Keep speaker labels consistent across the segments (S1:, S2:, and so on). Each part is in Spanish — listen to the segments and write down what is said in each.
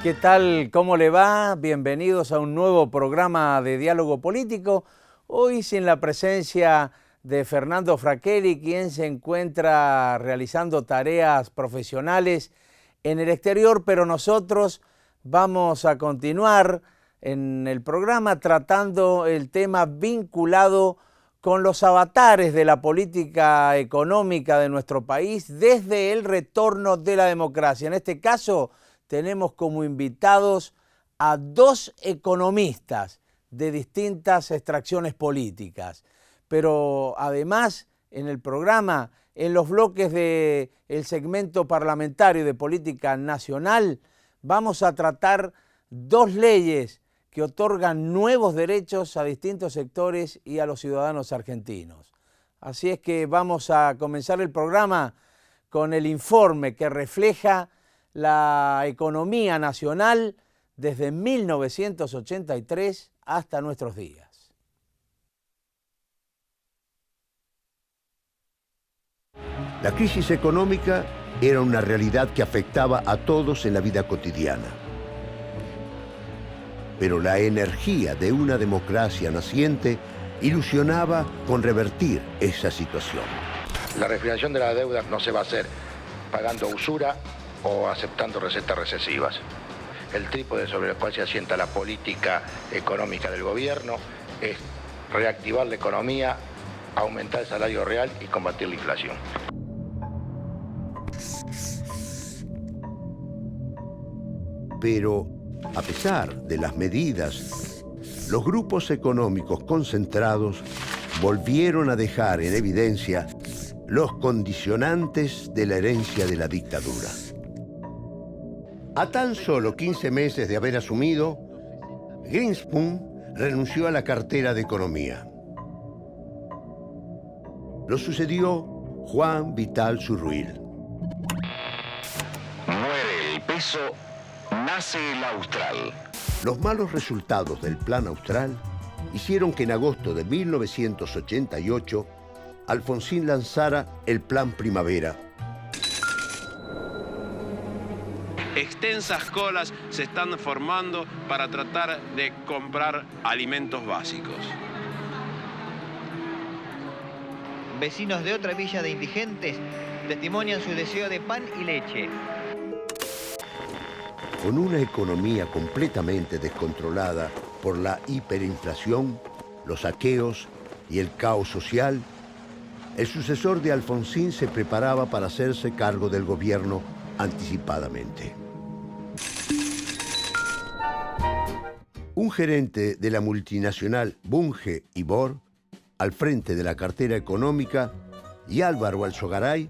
S1: ¿Qué tal? ¿Cómo le va? Bienvenidos a un nuevo programa de Diálogo Político. Hoy sin la presencia de Fernando Fracchelli, quien se encuentra realizando tareas profesionales en el exterior, pero nosotros vamos a continuar en el programa tratando el tema vinculado con los avatares de la política económica de nuestro país desde el retorno de la democracia. En este caso tenemos como invitados a dos economistas de distintas extracciones políticas. Pero además en el programa, en los bloques del segmento parlamentario de política nacional, vamos a tratar dos leyes que otorgan nuevos derechos a distintos sectores y a los ciudadanos argentinos. Así es que vamos a comenzar el programa con el informe que refleja la economía nacional desde 1983 hasta nuestros días.
S2: La crisis económica era una realidad que afectaba a todos en la vida cotidiana. Pero la energía de una democracia naciente ilusionaba con revertir esa situación.
S3: La refinanciación de la deuda no se va a hacer pagando usura o aceptando recetas recesivas. El trípode sobre el cual se asienta la política económica del gobierno es reactivar la economía, aumentar el salario real y combatir la inflación.
S2: Pero, a pesar de las medidas, los grupos económicos concentrados volvieron a dejar en evidencia los condicionantes de la herencia de la dictadura. A tan solo 15 meses de haber asumido, Greenspan renunció a la cartera de Economía. Lo sucedió Juan Vital Zurruil.
S4: Muere el peso, nace el austral.
S2: Los malos resultados del Plan Austral hicieron que en agosto de 1988 Alfonsín lanzara el Plan Primavera.
S5: Extensas colas se están formando para tratar de comprar alimentos básicos.
S6: Vecinos de otra villa de indigentes testimonian su deseo de pan y leche.
S2: Con una economía completamente descontrolada por la hiperinflación, los saqueos y el caos social, el sucesor de Alfonsín se preparaba para hacerse cargo del gobierno anticipadamente. Un gerente de la multinacional Bunge y Bor, al frente de la cartera económica, y Álvaro Alzogaray,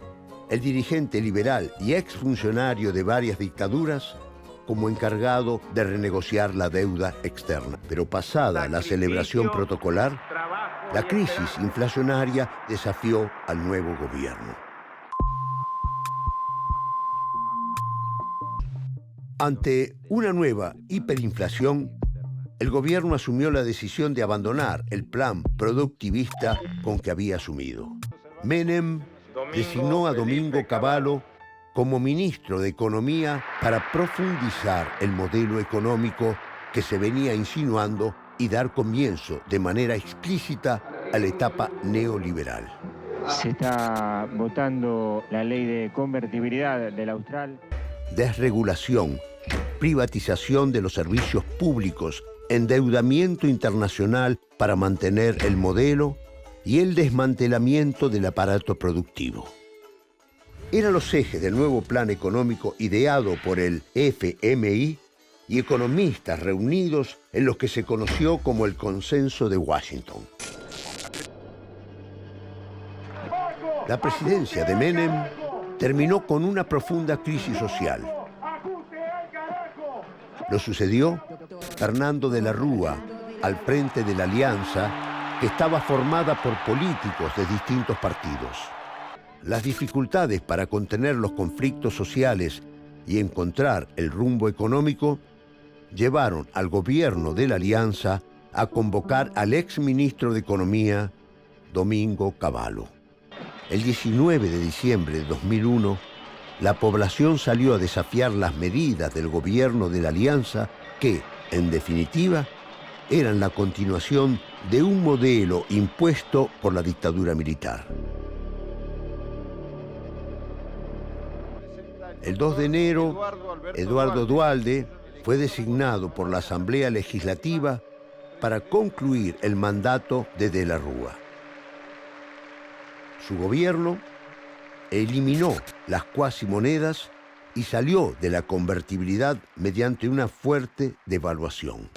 S2: el dirigente liberal y exfuncionario de varias dictaduras, como encargado de renegociar la deuda externa. Pero pasada la celebración protocolar, la crisis inflacionaria desafió al nuevo gobierno. Ante una nueva hiperinflación, el gobierno asumió la decisión de abandonar el plan productivista con que había asumido. Menem designó a Domingo Cavallo como ministro de Economía para profundizar el modelo económico que se venía insinuando y dar comienzo de manera explícita a la etapa neoliberal.
S7: Se está votando la ley de convertibilidad del austral.
S2: Desregulación, privatización de los servicios públicos, endeudamiento internacional para mantener el modelo y el desmantelamiento del aparato productivo. Eran los ejes del nuevo plan económico ideado por el FMI y economistas reunidos en los que se conoció como el Consenso de Washington. La presidencia de Menem terminó con una profunda crisis social. Lo sucedió Fernando de la Rúa, al frente de la alianza que estaba formada por políticos de distintos partidos. Las dificultades para contener los conflictos sociales y encontrar el rumbo económico llevaron al gobierno de la alianza a convocar al exministro de Economía, Domingo Cavallo. El 19 de diciembre de 2001, la población salió a desafiar las medidas del gobierno de la Alianza que, en definitiva, eran la continuación de un modelo impuesto por la dictadura militar. El 2 de enero, Eduardo Duhalde fue designado por la Asamblea Legislativa para concluir el mandato de De la Rúa. Su gobierno eliminó las cuasimonedas y salió de la convertibilidad mediante una fuerte devaluación.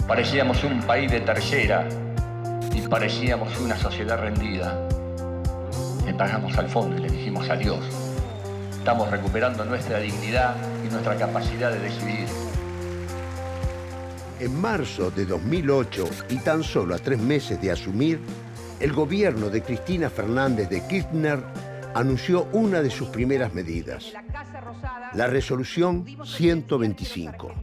S4: Parecíamos un país de tercera y parecíamos una sociedad rendida. Le pagamos al fondo y le dijimos adiós. Estamos recuperando nuestra dignidad y nuestra capacidad de decidir.
S2: En marzo de 2008, y tan solo a 3 meses de asumir, el gobierno de Cristina Fernández de Kirchner anunció una de sus primeras medidas, la resolución 125.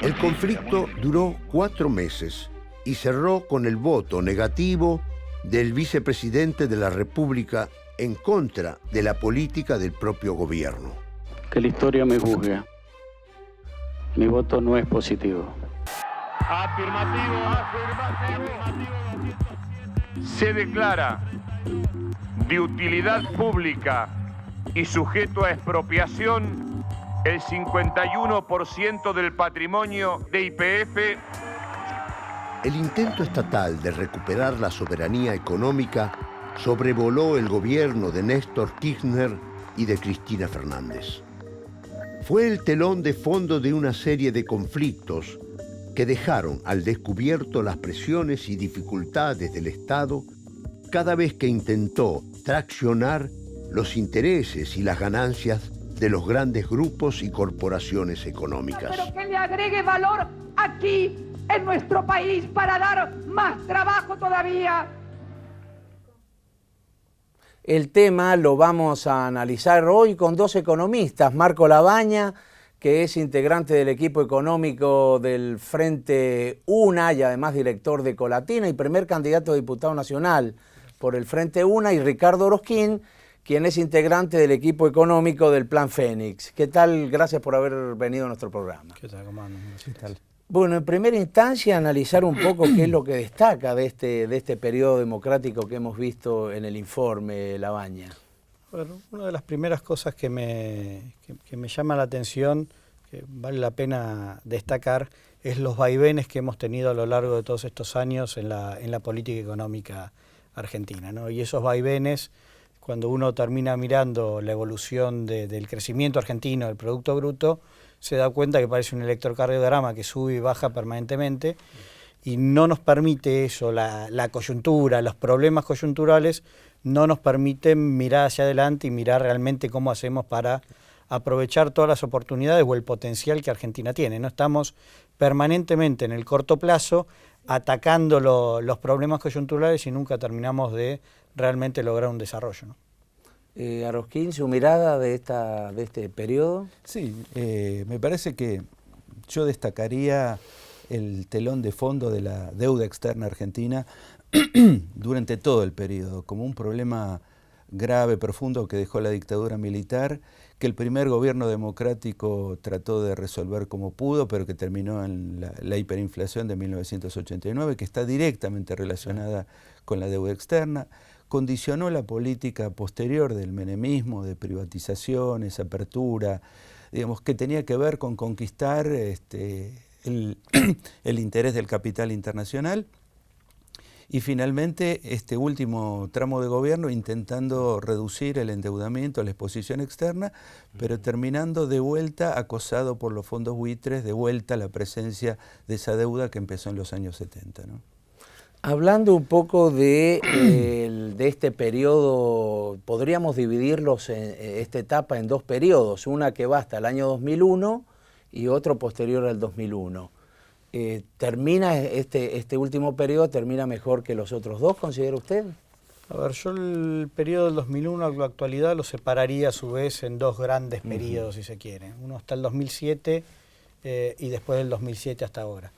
S2: El conflicto duró 4 meses y cerró con el voto negativo del vicepresidente de la República en contra de la política del propio gobierno.
S8: Que la historia me juzgue. Mi voto no es positivo.
S5: Afirmativo. Se declara de utilidad pública y sujeto a expropiación el 51% del patrimonio de YPF.
S2: El intento estatal de recuperar la soberanía económica sobrevoló el gobierno de Néstor Kirchner y de Cristina Fernández. Fue el telón de fondo de una serie de conflictos que dejaron al descubierto las presiones y dificultades del Estado cada vez que intentó traccionar los intereses y las ganancias de los grandes grupos y corporaciones económicas.
S9: Pero que le agregue valor aquí, en nuestro país, para dar más trabajo todavía.
S1: El tema lo vamos a analizar hoy con 2 economistas, Marco Labaña, que es integrante del equipo económico del Frente UNA y además director de Colatina y primer candidato a diputado nacional por el Frente UNA, y Ricardo Orosquín, quien es integrante del equipo económico del Plan Fénix. ¿Qué tal? Gracias por haber venido a nuestro programa.
S10: ¿Qué tal, comando? ¿Qué tal?
S1: Bueno, en primera instancia, analizar un poco qué es lo que destaca de este periodo democrático que hemos visto en el informe Labaña.
S10: Bueno, una de las primeras cosas que me llama la atención, que vale la pena destacar, es los vaivenes que hemos tenido a lo largo de todos estos años en la política económica argentina, ¿no? Y esos vaivenes, cuando uno termina mirando la evolución del crecimiento argentino, del Producto Bruto, se da cuenta que parece un electrocardiograma que sube y baja permanentemente, y no nos permite eso, la coyuntura, los problemas coyunturales, no nos permiten mirar hacia adelante y mirar realmente cómo hacemos para aprovechar todas las oportunidades o el potencial que Argentina tiene. No estamos permanentemente en el corto plazo atacando los problemas coyunturales y nunca terminamos de realmente lograr un desarrollo, ¿no?
S1: Orosquín, su mirada de este periodo.
S11: Sí, me parece que yo destacaría el telón de fondo de la deuda externa argentina durante todo el periodo, como un problema grave, profundo que dejó la dictadura militar, que el primer gobierno democrático trató de resolver como pudo, pero que terminó en la hiperinflación de 1989, que está directamente relacionada con la deuda externa. Condicionó la política posterior del menemismo, de privatizaciones, apertura, digamos, que tenía que ver con conquistar el interés del capital internacional. Y finalmente este último tramo de gobierno intentando reducir el endeudamiento, la exposición externa, pero terminando de vuelta acosado por los fondos buitres, de vuelta a la presencia de esa deuda que empezó en los años 70, ¿no?
S1: Hablando un poco de este periodo, podríamos dividirlos esta etapa en 2 periodos, una que va hasta el año 2001 y otro posterior al 2001. ¿Termina este último periodo, termina mejor que los otros 2, considera usted?
S10: A ver, yo el periodo del 2001 a la actualidad lo separaría a su vez en 2 grandes periodos, si se quiere. Uno hasta el 2007 y después del 2007 hasta ahora.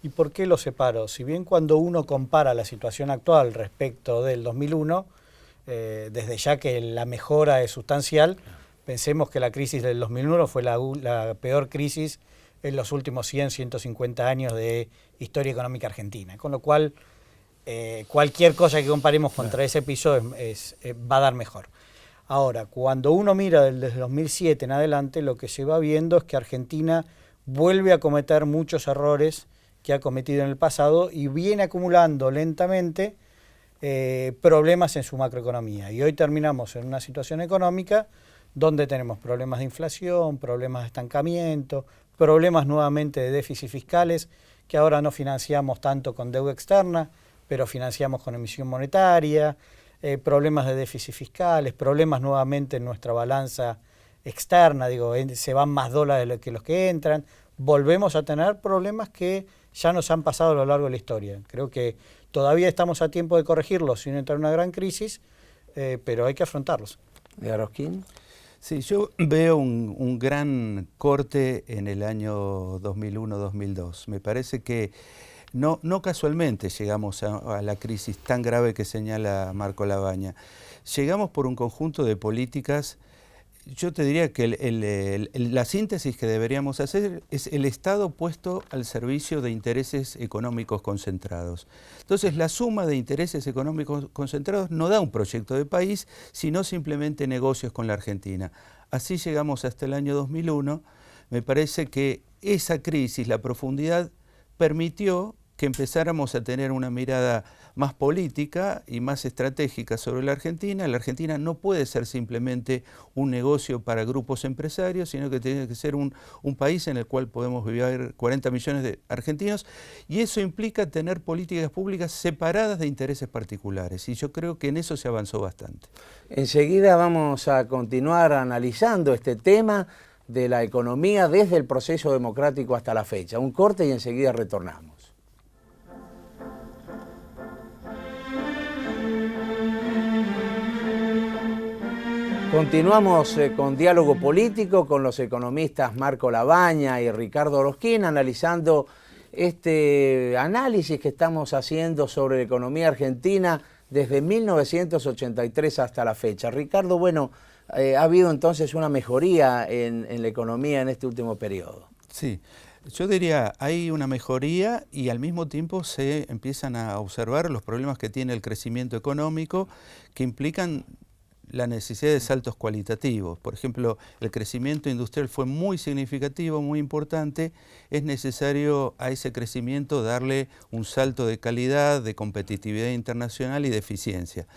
S10: ¿Y por qué lo separo? Si bien cuando uno compara la situación actual respecto del 2001, desde ya que la mejora es sustancial. Pensemos que la crisis del 2001 fue la peor crisis en los últimos 100, 150 años de historia económica argentina. Con lo cual, cualquier cosa que comparemos contra ese episodio va a dar mejor. Ahora, cuando uno mira desde 2007 en adelante, lo que se va viendo es que Argentina vuelve a cometer muchos errores que ha cometido en el pasado y viene acumulando lentamente problemas en su macroeconomía. Y hoy terminamos en una situación económica donde tenemos problemas de inflación, problemas de estancamiento, problemas nuevamente de déficit fiscales, que ahora no financiamos tanto con deuda externa, pero financiamos con emisión monetaria, problemas de déficit fiscales, problemas nuevamente en nuestra balanza externa, se van más dólares que los que entran, volvemos a tener problemas que ya nos han pasado a lo largo de la historia. Creo que todavía estamos a tiempo de corregirlos sin entrar en una gran crisis, pero hay que afrontarlos.
S1: ¿De Arosquín?
S11: Sí, yo veo un gran corte en el año 2001-2002. Me parece que no casualmente llegamos a la crisis tan grave que señala Marco Labaña. Llegamos por un conjunto de políticas. Yo te diría que la síntesis que deberíamos hacer es el Estado puesto al servicio de intereses económicos concentrados. Entonces, la suma de intereses económicos concentrados no da un proyecto de país, sino simplemente negocios con la Argentina. Así llegamos hasta el año 2001. Me parece que esa crisis, la profundidad, permitió que empezáramos a tener una mirada más política y más estratégica sobre la Argentina. La Argentina no puede ser simplemente un negocio para grupos empresarios, sino que tiene que ser un país en el cual podemos vivir 40 millones de argentinos, y eso implica tener políticas públicas separadas de intereses particulares, y yo creo que en eso se avanzó bastante.
S1: Enseguida vamos a continuar analizando este tema de la economía desde el proceso democrático hasta la fecha. Un corte y enseguida retornamos. Continuamos con Diálogo Político con los economistas Marco Labaña y Ricardo Arosquín, analizando este análisis que estamos haciendo sobre la economía argentina desde 1983 hasta la fecha. Ricardo, bueno, ha habido entonces una mejoría en la economía en este último periodo.
S11: Sí, yo diría, hay una mejoría y al mismo tiempo se empiezan a observar los problemas que tiene el crecimiento económico, que implican la necesidad de saltos cualitativos. Por ejemplo, el crecimiento industrial fue muy significativo, muy importante. Es necesario a ese crecimiento darle un salto de calidad, de competitividad internacional y de eficiencia.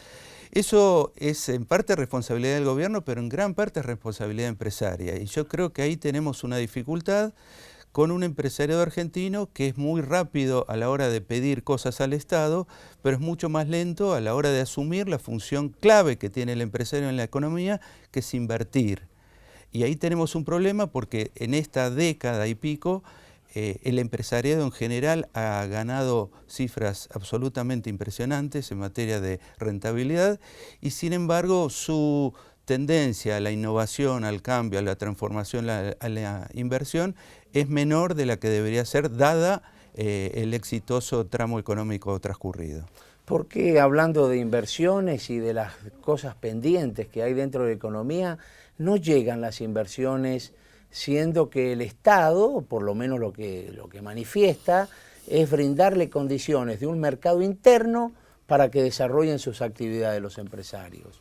S11: Eso es en parte responsabilidad del gobierno, pero en gran parte es responsabilidad empresaria. Y yo creo que ahí tenemos una dificultad con un empresariado argentino que es muy rápido a la hora de pedir cosas al Estado, pero es mucho más lento a la hora de asumir la función clave que tiene el empresario en la economía, que es invertir. Y ahí tenemos un problema porque en esta década y pico el empresariado en general ha ganado cifras absolutamente impresionantes en materia de rentabilidad y sin embargo su tendencia a la innovación, al cambio, a la transformación, a la inversión es menor de la que debería ser dada el exitoso tramo económico transcurrido.
S1: ¿Por qué, hablando de inversiones y de las cosas pendientes que hay dentro de la economía, no llegan las inversiones, siendo que el Estado, por lo menos lo que manifiesta, es brindarle condiciones de un mercado interno para que desarrollen sus actividades los empresarios?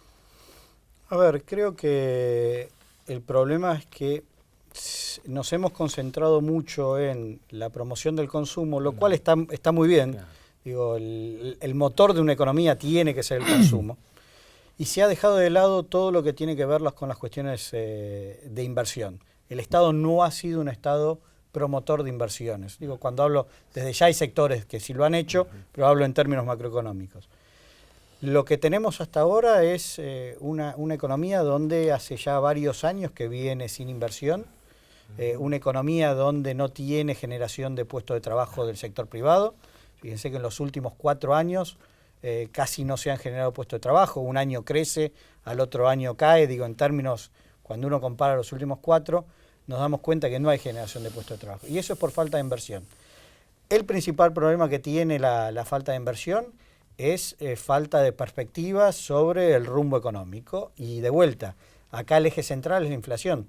S10: A ver, creo que el problema es que nos hemos concentrado mucho en la promoción del consumo, lo cual está muy bien. Claro. Digo, el motor de una economía tiene que ser el consumo. Y se ha dejado de lado todo lo que tiene que ver con las cuestiones de inversión. El Estado no ha sido un Estado promotor de inversiones. Digo, cuando hablo, desde ya hay sectores que sí lo han hecho, pero hablo en términos macroeconómicos. Lo que tenemos hasta ahora es una economía donde hace ya varios años que viene sin inversión, una economía donde no tiene generación de puestos de trabajo del sector privado. Fíjense que en los últimos 4 años casi no se han generado puestos de trabajo, un año crece, al otro año cae, digo, en términos, cuando uno compara los últimos 4, nos damos cuenta que no hay generación de puestos de trabajo, y eso es por falta de inversión. El principal problema que tiene la falta de inversión es falta de perspectivas sobre el rumbo económico. Y de vuelta, acá el eje central es la inflación.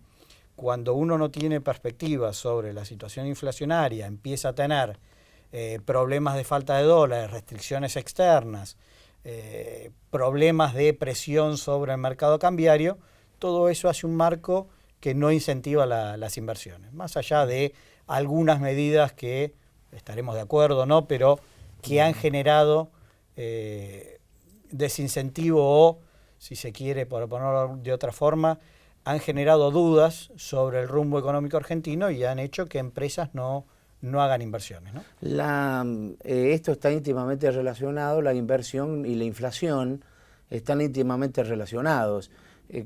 S10: Cuando uno no tiene perspectivas sobre la situación inflacionaria, empieza a tener problemas de falta de dólares, restricciones externas, problemas de presión sobre el mercado cambiario, todo eso hace un marco que no incentiva las inversiones. Más allá de algunas medidas que estaremos de acuerdo, ¿no?, pero que han generado desincentivo o, si se quiere, por ponerlo de otra forma, han generado dudas sobre el rumbo económico argentino y han hecho que empresas no hagan inversiones, ¿no?
S1: Esto está íntimamente relacionado, la inversión y la inflación están íntimamente relacionados.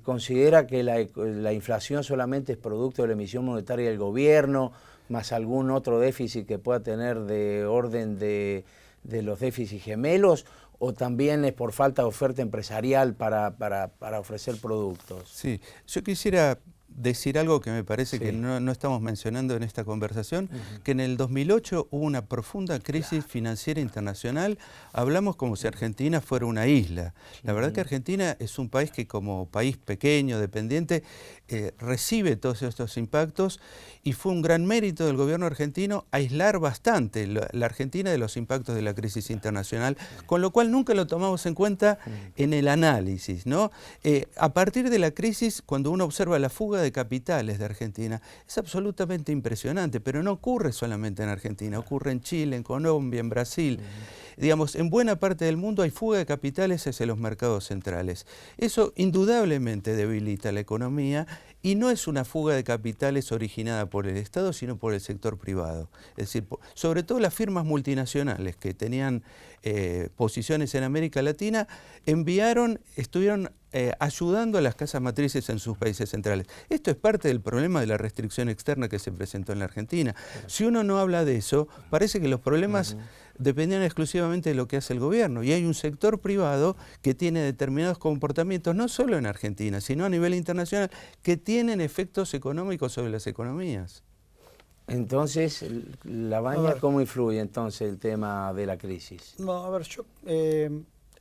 S1: ¿Considera que la inflación solamente es producto de la emisión monetaria del gobierno, más algún otro déficit que pueda tener de orden de los déficits gemelos, o también es por falta de oferta empresarial para ofrecer productos?
S11: Sí, yo quisiera decir algo que me parece que no estamos mencionando en esta conversación, que en el 2008 hubo una profunda crisis financiera internacional. Hablamos como si Argentina fuera una isla. La verdad que Argentina es un país que, como país pequeño, dependiente, recibe todos estos impactos, y fue un gran mérito del gobierno argentino aislar bastante la Argentina de los impactos de la crisis internacional, con lo cual nunca lo tomamos en cuenta en el análisis, ¿no? A partir de la crisis, cuando uno observa la fuga de capitales de Argentina, es absolutamente impresionante, pero no ocurre solamente en Argentina, ocurre en Chile, en Colombia, en Brasil. Digamos, en buena parte del mundo hay fuga de capitales hacia los mercados centrales. Eso indudablemente debilita la economía, y no es una fuga de capitales originada por el Estado, sino por el sector privado. Es decir, sobre todo las firmas multinacionales que tenían posiciones en América Latina, estuvieron ayudando a las casas matrices en sus países centrales. Esto es parte del problema de la restricción externa que se presentó en la Argentina. Si uno no habla de eso, parece que los problemas dependían exclusivamente de lo que hace el gobierno, y hay un sector privado que tiene determinados comportamientos, no solo en Argentina, sino a nivel internacional, que tienen efectos económicos sobre las economías.
S1: Entonces, Labaña, ¿cómo influye entonces el tema de la crisis?
S10: No, a ver,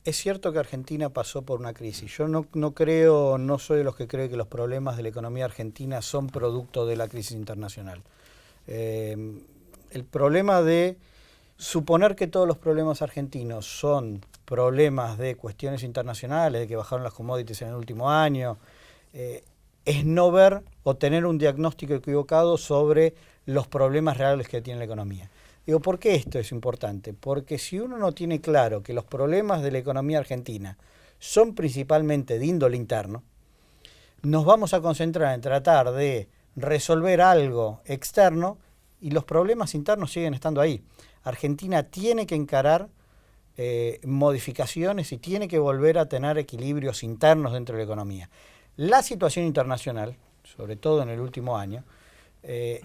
S10: es cierto que Argentina pasó por una crisis. Yo no soy de los que cree que los problemas de la economía argentina son producto de la crisis internacional. El problema de suponer que todos los problemas argentinos son problemas de cuestiones internacionales, de que bajaron las commodities en el último año, es no ver o tener un diagnóstico equivocado sobre los problemas reales que tiene la economía. Digo, ¿por qué esto es importante? Porque si uno no tiene claro que los problemas de la economía argentina son principalmente de índole interno, nos vamos a concentrar en tratar de resolver algo externo y los problemas internos siguen estando ahí. Argentina tiene que encarar modificaciones y tiene que volver a tener equilibrios internos dentro de la economía. La situación internacional, sobre todo en el último año,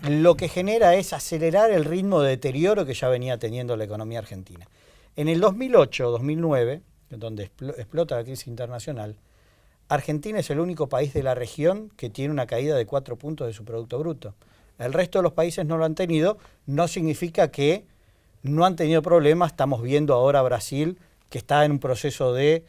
S10: lo que genera es acelerar el ritmo de deterioro que ya venía teniendo la economía argentina. En el 2008-2009, donde explota la crisis internacional, Argentina es el único país de la región que tiene una caída de 4 puntos de su Producto Bruto. El resto de los países no lo han tenido, no significa que no han tenido problemas. Estamos viendo ahora Brasil, que está en un proceso de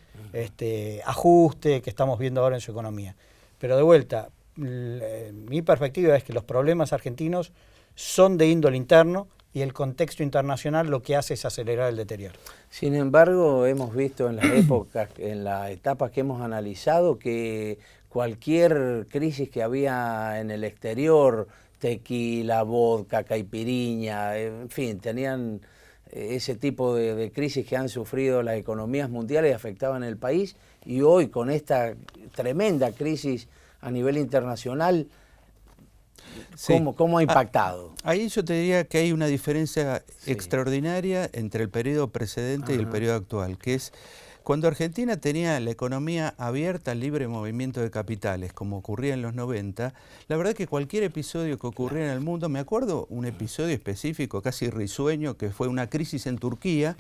S10: ajuste, que estamos viendo ahora en su economía. Pero de vuelta, mi perspectiva es que los problemas argentinos son de índole interno y el contexto internacional lo que hace es acelerar el deterioro.
S1: Sin embargo, hemos visto en las épocas, en las etapas que hemos analizado, que cualquier crisis que había en el exterior, tequila, vodka, caipiriña, en fin, tenían ese tipo de crisis que han sufrido las economías mundiales y afectaban el país, y hoy con esta tremenda crisis a nivel internacional, ¿cómo ha impactado?
S11: Ahí yo te diría que hay una diferencia extraordinaria entre el periodo precedente y el periodo actual, que es cuando Argentina tenía la economía abierta al libre movimiento de capitales, como ocurría en los 90, la verdad que cualquier episodio que ocurriera en el mundo, me acuerdo un episodio específico, casi risueño, que fue una crisis en Turquía,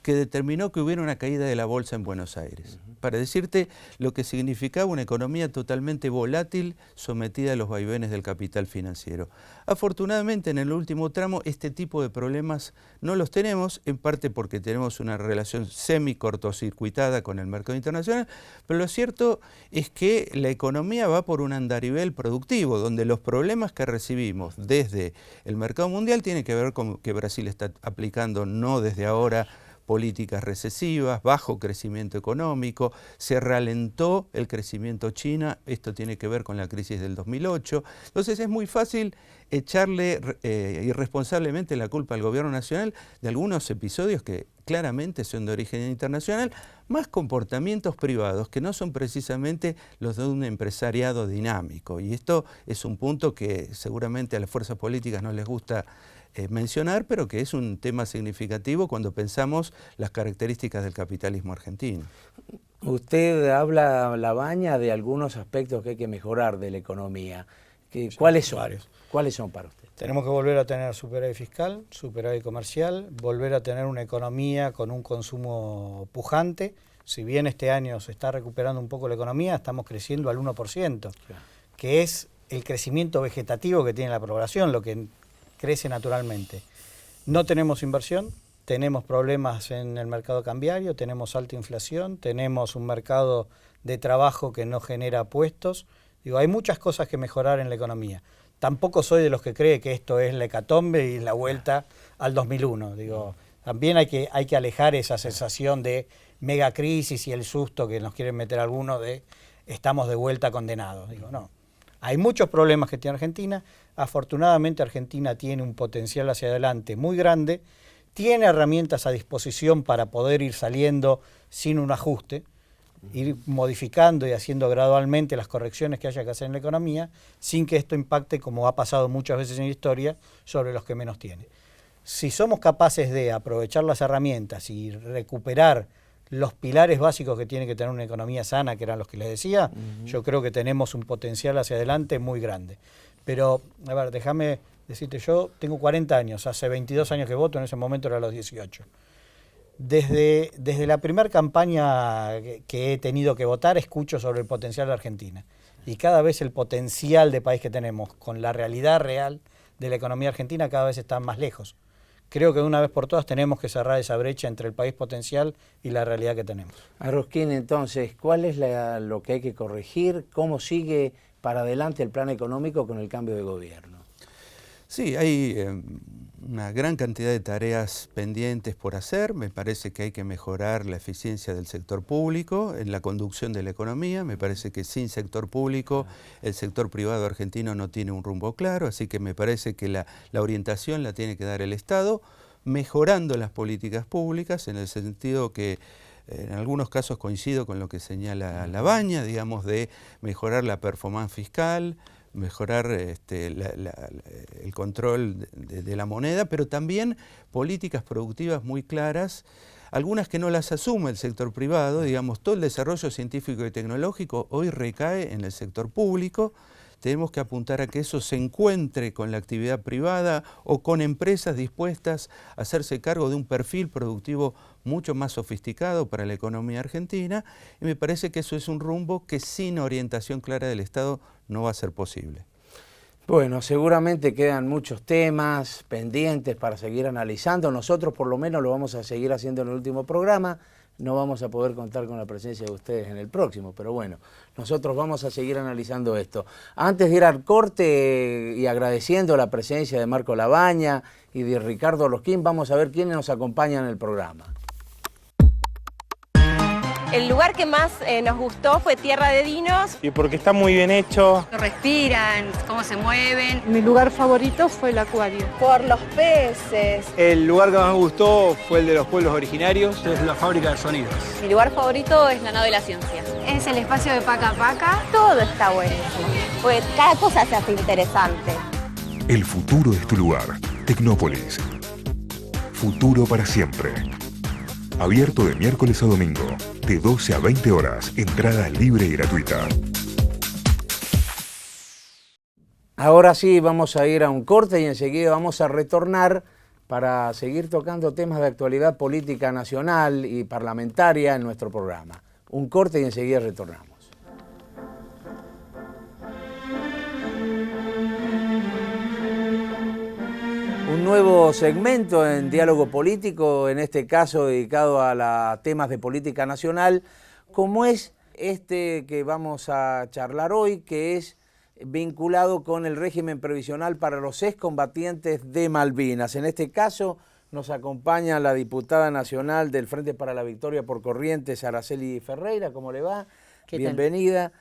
S11: que determinó que hubiera una caída de la bolsa en Buenos Aires. Para decirte lo que significaba una economía totalmente volátil, sometida a los vaivenes del capital financiero. Afortunadamente, en el último tramo, este tipo de problemas no los tenemos, en parte porque tenemos una relación semi-cortocircuitada con el mercado internacional, pero lo cierto es que la economía va por un andarivel productivo, donde los problemas que recibimos desde el mercado mundial tienen que ver con que Brasil está aplicando no desde ahora políticas recesivas, bajo crecimiento económico, se ralentó el crecimiento China, esto tiene que ver con la crisis del 2008, entonces es muy fácil echarle irresponsablemente la culpa al gobierno nacional de algunos episodios que claramente son de origen internacional, más comportamientos privados que no son precisamente los de un empresariado dinámico, y esto es un punto que seguramente a las fuerzas políticas no les gusta mencionar, pero que es un tema significativo cuando pensamos las características del capitalismo argentino.
S1: Usted habla, Labaña, de algunos aspectos que hay que mejorar de la economía. ¿Cuáles son?
S10: Varios.
S1: ¿Cuáles son para usted?
S10: Tenemos que volver a tener superávit fiscal, superávit comercial, volver a tener una economía con un consumo pujante. Si bien este año se está recuperando un poco la economía, estamos creciendo al 1%, claro, que es el crecimiento vegetativo que tiene la población, lo que crece naturalmente. No tenemos inversión, tenemos problemas en el mercado cambiario, tenemos alta inflación, tenemos un mercado de trabajo que no genera puestos. Digo, hay muchas cosas que mejorar en la economía. Tampoco soy de los que cree que esto es la hecatombe y la vuelta al 2001. Digo, también hay que alejar esa sensación de megacrisis y el susto que nos quieren meter algunos de estamos de vuelta condenados. Digo, no. Hay muchos problemas que tiene Argentina. Afortunadamente Argentina tiene un potencial hacia adelante muy grande, tiene herramientas a disposición para poder ir saliendo sin un ajuste, ir modificando y haciendo gradualmente las correcciones que haya que hacer en la economía, sin que esto impacte, como ha pasado muchas veces en la historia, sobre los que menos tienen. Si somos capaces de aprovechar las herramientas y recuperar los pilares básicos que tiene que tener una economía sana, que eran los que les decía, yo creo que tenemos un potencial hacia adelante muy grande. Pero, a ver, déjame decirte, yo tengo 40 años, hace 22 años que voto, en ese momento era los 18. Desde la primera campaña que he tenido que votar, escucho sobre el potencial de Argentina. Y cada vez el potencial de país que tenemos, con la realidad real de la economía argentina, cada vez está más lejos. Creo que de una vez por todas tenemos que cerrar esa brecha entre el país potencial y la realidad que tenemos.
S1: Arrosquín, entonces, ¿cuál es lo que hay que corregir? ¿Cómo sigue para adelante el plan económico con el cambio de gobierno?
S11: Sí, hay una gran cantidad de tareas pendientes por hacer. Me parece que hay que mejorar la eficiencia del sector público en la conducción de la economía. Me parece que sin sector público el sector privado argentino no tiene un rumbo claro, así que me parece que la orientación la tiene que dar el Estado, mejorando las políticas públicas en el sentido que en algunos casos coincido con lo que señala Labaña, digamos, de mejorar la performance fiscal, mejorar el control de la moneda, pero también políticas productivas muy claras, algunas que no las asume el sector privado, digamos, todo el desarrollo científico y tecnológico hoy recae en el sector público. Tenemos que apuntar a que eso se encuentre con la actividad privada o con empresas dispuestas a hacerse cargo de un perfil productivo mucho más sofisticado para la economía argentina, y me parece que eso es un rumbo que sin orientación clara del Estado no va a ser posible.
S1: Bueno, seguramente quedan muchos temas pendientes para seguir analizando. Nosotros por lo menos lo vamos a seguir haciendo en el último programa. No vamos a poder contar con la presencia de ustedes en el próximo, pero bueno, nosotros vamos a seguir analizando esto. Antes de ir al corte y agradeciendo la presencia de Marco Labaña y de Ricardo Arrosquín, vamos a ver quiénes nos acompañan en el programa.
S12: El lugar que más nos gustó fue Tierra de Dinos.
S13: Y porque está muy bien hecho.
S14: Respiran, cómo se mueven.
S15: Mi lugar favorito fue el acuario.
S12: Por los peces.
S13: El lugar que más me gustó fue el de los pueblos originarios.
S16: Es la fábrica de sonidos.
S17: Mi lugar favorito es la nave de la ciencia.
S14: Es el espacio de Paca Paca.
S12: Todo está buenísimo. Pues cada cosa se hace interesante.
S18: El futuro es tu lugar. Tecnópolis. Futuro para siempre. Abierto de miércoles a domingo, de 12 a 20 horas, entrada libre y gratuita.
S1: Ahora sí, vamos a ir a un corte y enseguida vamos a retornar para seguir tocando temas de actualidad política nacional y parlamentaria en nuestro programa. Un corte y enseguida retornamos. Un nuevo segmento en Diálogo Político, en este caso dedicado a temas de política nacional, como es este que vamos a charlar hoy, que es vinculado con el régimen previsional para los excombatientes de Malvinas. En este caso nos acompaña la diputada nacional del Frente para la Victoria por Corrientes, Araceli Ferreira. ¿Cómo le va? Bienvenida.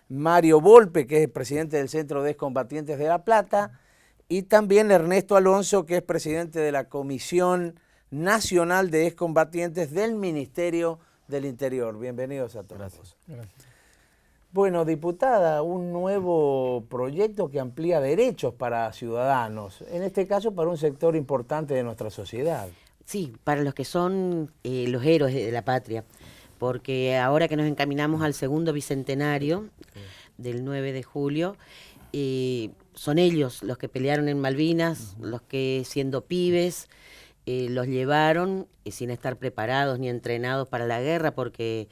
S1: Mario Volpe, que es presidente del Centro de Excombatientes de La Plata, y también Ernesto Alonso, que es presidente de la Comisión Nacional de Excombatientes del Ministerio del Interior. Bienvenidos a todos.
S10: Gracias.
S1: Bueno, diputada, un nuevo proyecto que amplía derechos para ciudadanos, en este caso para un sector importante de nuestra sociedad.
S16: Sí, para los que son los héroes de la patria, porque ahora que nos encaminamos al segundo bicentenario del 9 de julio, son ellos los que pelearon en Malvinas, los que siendo pibes los llevaron sin estar preparados ni entrenados para la guerra, porque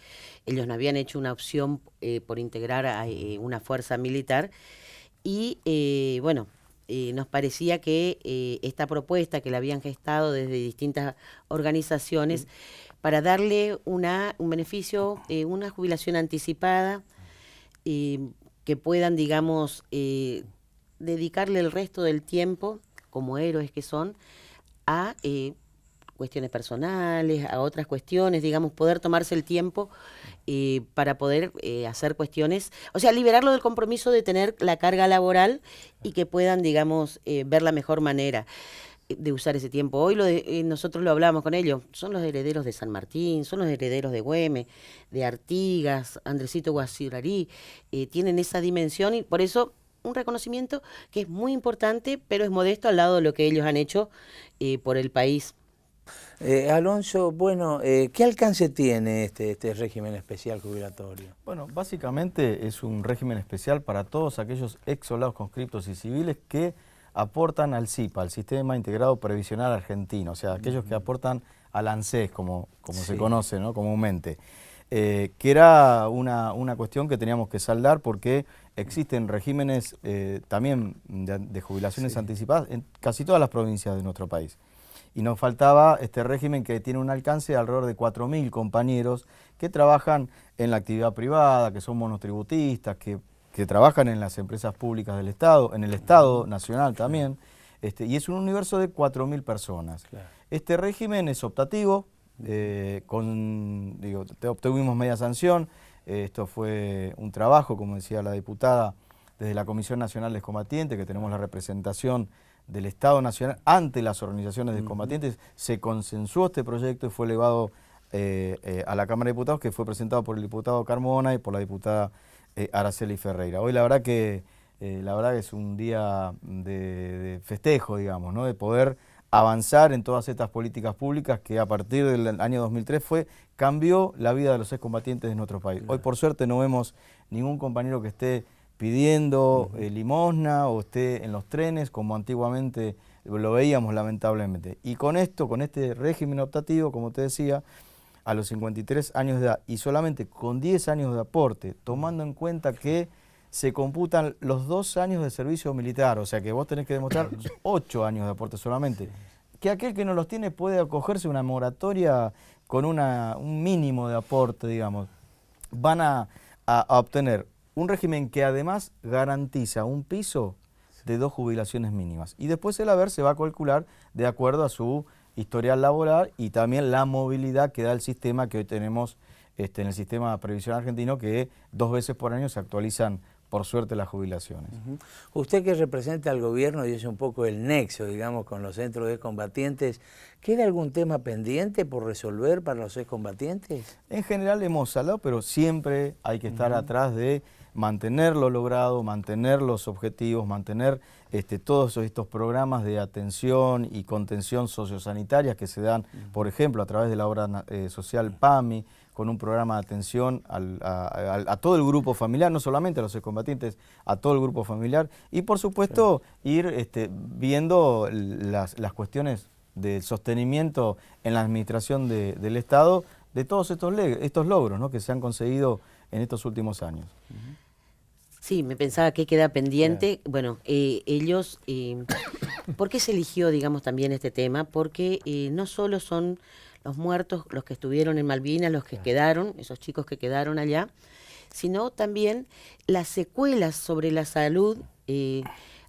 S16: ellos no habían hecho una opción por integrar a una fuerza militar. Y bueno, nos parecía que esta propuesta que la habían gestado desde distintas organizaciones para darle un beneficio, una jubilación anticipada, que puedan, digamos, dedicarle el resto del tiempo, como héroes que son, a cuestiones personales, a otras cuestiones, digamos, poder tomarse el tiempo para poder hacer cuestiones, o sea, liberarlo del compromiso de tener la carga laboral y que puedan, digamos, ver la mejor manera de usar ese tiempo. Hoy nosotros lo hablamos con ellos, son los herederos de San Martín, son los herederos de Güemes, de Artigas, Andresito Guasirarí, tienen esa dimensión y por eso un reconocimiento que es muy importante, pero es modesto al lado de lo que ellos han hecho por el país.
S1: Alonso, bueno, ¿qué alcance tiene este régimen especial jubilatorio?
S19: Bueno, básicamente es un régimen especial para todos aquellos ex soldados conscriptos y civiles que aportan al SIPA, al Sistema Integrado Previsional Argentino, o sea, aquellos que aportan al ANSES, como se conoce, ¿no?, comúnmente. Que era una cuestión que teníamos que saldar porque existen regímenes también de jubilaciones anticipadas en casi todas las provincias de nuestro país. Y nos faltaba este régimen que tiene un alcance de alrededor de 4.000 compañeros que trabajan en la actividad privada, que son monotributistas, que trabajan en las empresas públicas del Estado, en el Estado Nacional también, y es un universo de 4.000 personas. Claro. Este régimen es optativo, obtuvimos media sanción, esto fue un trabajo, como decía la diputada, desde la Comisión Nacional de Excombatientes, que tenemos la representación del Estado Nacional ante las organizaciones de excombatientes, se consensuó este proyecto y fue elevado a la Cámara de Diputados, que fue presentado por el diputado Carmona y por la diputada Araceli Ferreira. Hoy la verdad que es un día de festejo, digamos, ¿no?, de poder avanzar en todas estas políticas públicas que a partir del año 2003 cambió la vida de los excombatientes de nuestro país. Hoy por suerte no vemos ningún compañero que esté pidiendo limosna o esté en los trenes como antiguamente lo veíamos lamentablemente. Y con esto, con este régimen optativo, como te decía, a los 53 años de edad y solamente con 10 años de aporte, tomando en cuenta que se computan los 2 años de servicio militar, o sea que vos tenés que demostrar 8 años de aporte solamente, que aquel que no los tiene puede acogerse a una moratoria con un mínimo de aporte, digamos. Van a obtener un régimen que además garantiza un piso de 2 jubilaciones mínimas. Y después el haber se va a calcular de acuerdo a su historial laboral y también la movilidad que da el sistema que hoy tenemos en el sistema previsional argentino, que 2 veces por año se actualizan, por suerte, las jubilaciones.
S1: Usted que representa al gobierno y es un poco el nexo, digamos, con los centros de excombatientes, ¿queda algún tema pendiente por resolver para los excombatientes?
S19: En general hemos hablado, pero siempre hay que estar atrás de mantener lo logrado, mantener los objetivos, mantener todos estos programas de atención y contención sociosanitaria que se dan, por ejemplo, a través de la obra social PAMI, con un programa de atención a todo el grupo familiar, no solamente a los excombatientes, a todo el grupo familiar, y por supuesto ir viendo las cuestiones del sostenimiento en la administración del Estado de todos estos logros, ¿no?, que se han conseguido en estos últimos años.
S16: Sí, me pensaba que queda pendiente. Bueno, ellos, ¿por qué se eligió, digamos, también este tema? Porque no solo son los muertos, los que estuvieron en Malvinas, los que quedaron, esos chicos que quedaron allá, sino también las secuelas sobre la salud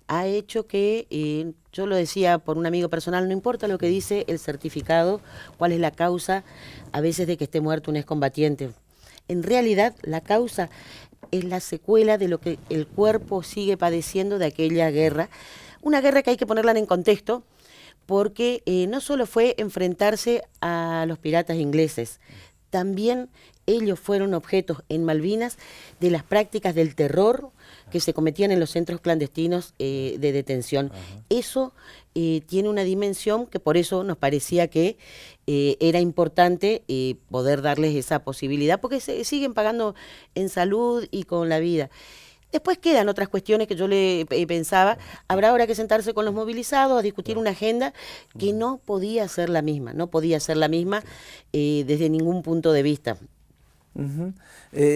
S16: ha hecho que, yo lo decía por un amigo personal, no importa lo que dice el certificado, cuál es la causa a veces de que esté muerto un excombatiente. En realidad, la causa es la secuela de lo que el cuerpo sigue padeciendo de aquella guerra. Una guerra que hay que ponerla en contexto, porque no solo fue enfrentarse a los piratas ingleses, también ellos fueron objetos en Malvinas de las prácticas del terror que se cometían en los centros clandestinos de detención. Eso tiene una dimensión que por eso nos parecía que era importante poder darles esa posibilidad, porque se siguen pagando en salud y con la vida. Después quedan otras cuestiones que yo le pensaba. Habrá ahora que sentarse con los movilizados a discutir una agenda que no podía ser la misma, desde ningún punto de vista.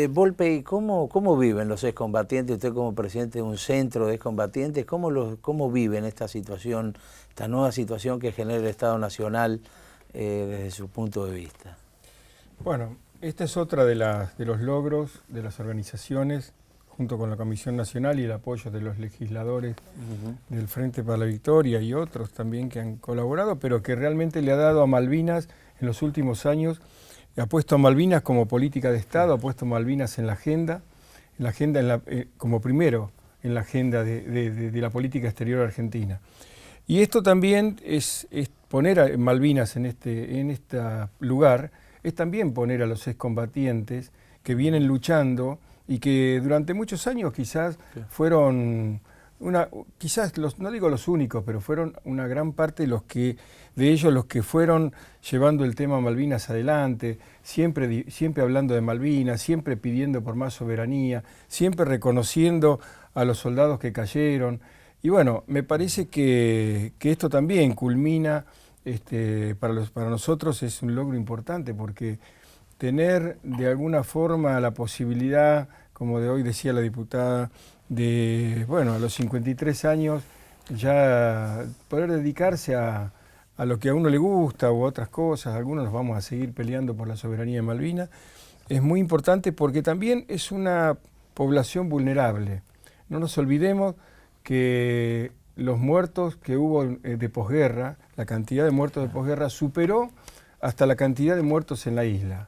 S1: Volpe, ¿cómo viven los excombatientes? Usted como presidente de un centro de excombatientes, ¿cómo viven esta situación, esta nueva situación que genera el Estado Nacional desde su punto de vista?
S20: Bueno, esta es otra de los logros de las organizaciones, junto con la Comisión Nacional y el apoyo de los legisladores del Frente para la Victoria y otros también que han colaborado, pero que realmente le ha dado a Malvinas en los últimos años, ha puesto a Malvinas como política de Estado, ha puesto a Malvinas en la agenda como primero en la agenda de la política exterior argentina. Y esto también es poner a Malvinas en este lugar, es también poner a los excombatientes que vienen luchando y que durante muchos años quizás fueron, no digo los únicos, pero fueron una gran parte de ellos los que fueron llevando el tema Malvinas adelante, siempre hablando de Malvinas, siempre pidiendo por más soberanía, siempre reconociendo a los soldados que cayeron. Y bueno, me parece que esto también culmina, para nosotros es un logro importante, porque tener de alguna forma la posibilidad, como de hoy decía la diputada, de, bueno, a los 53 años ya poder dedicarse a lo que a uno le gusta o a otras cosas. Algunos nos vamos a seguir peleando por la soberanía de Malvinas. Es muy importante porque también es una población vulnerable. No nos olvidemos que los muertos que hubo de posguerra, la cantidad de muertos de posguerra superó hasta la cantidad de muertos en la isla.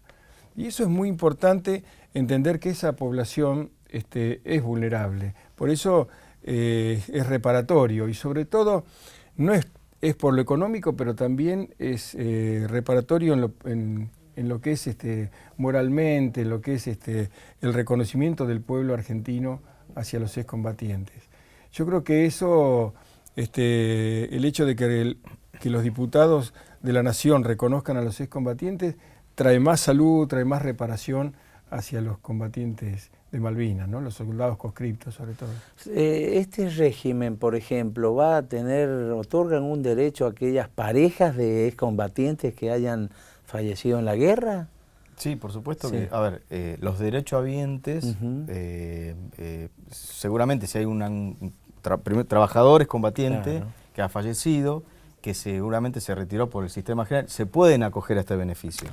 S20: Y eso es muy importante, entender que esa población es vulnerable. Por eso es reparatorio y sobre todo no es por lo económico, pero también es reparatorio en lo que es moralmente, en lo que es el reconocimiento del pueblo argentino hacia los excombatientes. Yo creo que eso, el hecho de que los diputados de la Nación reconozcan a los excombatientes, trae más salud, trae más reparación hacia los combatientes de Malvinas, ¿no? Los soldados conscriptos sobre todo.
S1: Este régimen, por ejemplo, va a otorgan un derecho a aquellas parejas de excombatientes que hayan fallecido en la guerra.
S19: Sí, por supuesto que, a ver, los derechohabientes, seguramente si hay un trabajador excombatiente que ha fallecido, que seguramente se retiró por el sistema general, se pueden acoger a este beneficio.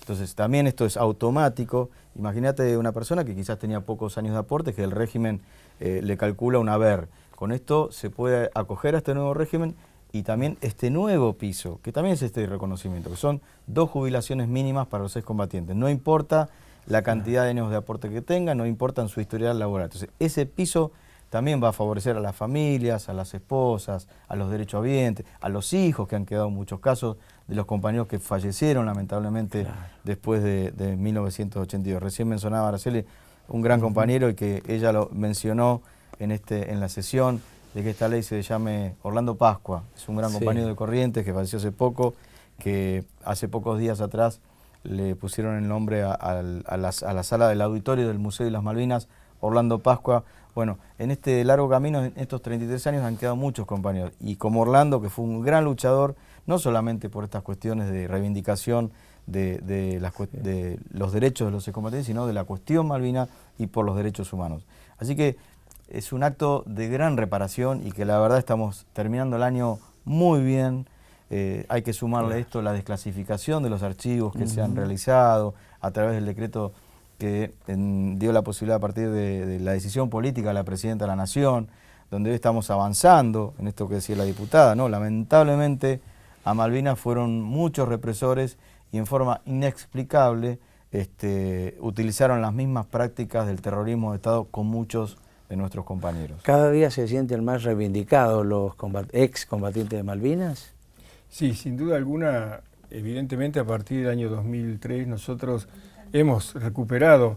S19: Entonces también esto es automático. Imagínate una persona que quizás tenía pocos años de aporte, que el régimen le calcula un haber. Con esto se puede acoger a este nuevo régimen y también este nuevo piso, que también es este reconocimiento, que son 2 jubilaciones mínimas para los excombatientes. No importa la cantidad de años de aporte que tengan, no importa su historial laboral. Entonces ese piso también va a favorecer a las familias, a las esposas, a los derechohabientes, a los hijos, que han quedado en muchos casos de los compañeros que fallecieron lamentablemente después de 1982. Recién mencionaba Araceli un gran compañero y que ella lo mencionó en la sesión de que esta ley se llame Orlando Pascua. Es un gran compañero de Corrientes que falleció hace poco, que hace pocos días atrás le pusieron el nombre a la sala del auditorio del Museo de las Malvinas Orlando Pascua. Bueno, en este largo camino, en estos 33 años han quedado muchos compañeros. Y como Orlando, que fue un gran luchador, no solamente por estas cuestiones de reivindicación de los derechos de los excombatientes, sino de la cuestión Malvinas y por los derechos humanos. Así que es un acto de gran reparación y que la verdad estamos terminando el año muy bien. Hay que sumarle a esto la desclasificación de los archivos que se han realizado a través del decreto que dio la posibilidad a partir de la decisión política de la Presidenta de la Nación, donde hoy estamos avanzando en esto que decía la diputada, ¿no? Lamentablemente a Malvinas fueron muchos represores y en forma inexplicable utilizaron las mismas prácticas del terrorismo de Estado con muchos de nuestros compañeros.
S1: ¿Cada día se sienten más reivindicados los excombatientes de Malvinas?
S20: Sí, sin duda alguna, evidentemente a partir del año 2003 nosotros hemos recuperado